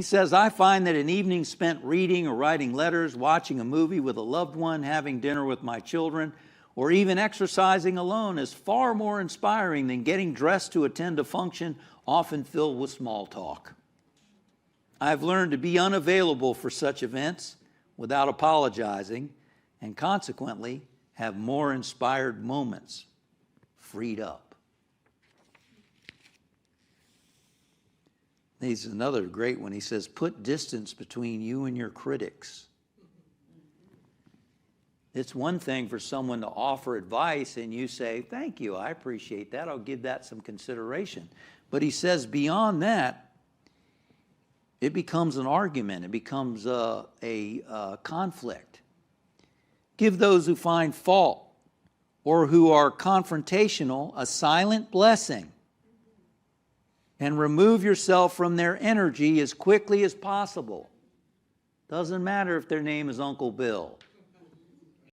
He says, I find that an evening spent reading or writing letters, watching a movie with a loved one, having dinner with my children, or even exercising alone is far more inspiring than getting dressed to attend a function often filled with small talk. I've learned to be unavailable for such events without apologizing, and consequently have more inspired moments freed up. He's another great one. He says, put distance between you and your critics. It's one thing for someone to offer advice and you say, thank you, I appreciate that, I'll give that some consideration. But he says beyond that, it becomes an argument, it becomes a conflict. Give those who find fault or who are confrontational a silent blessing, and remove yourself from their energy as quickly as possible. Doesn't matter if their name is Uncle Bill.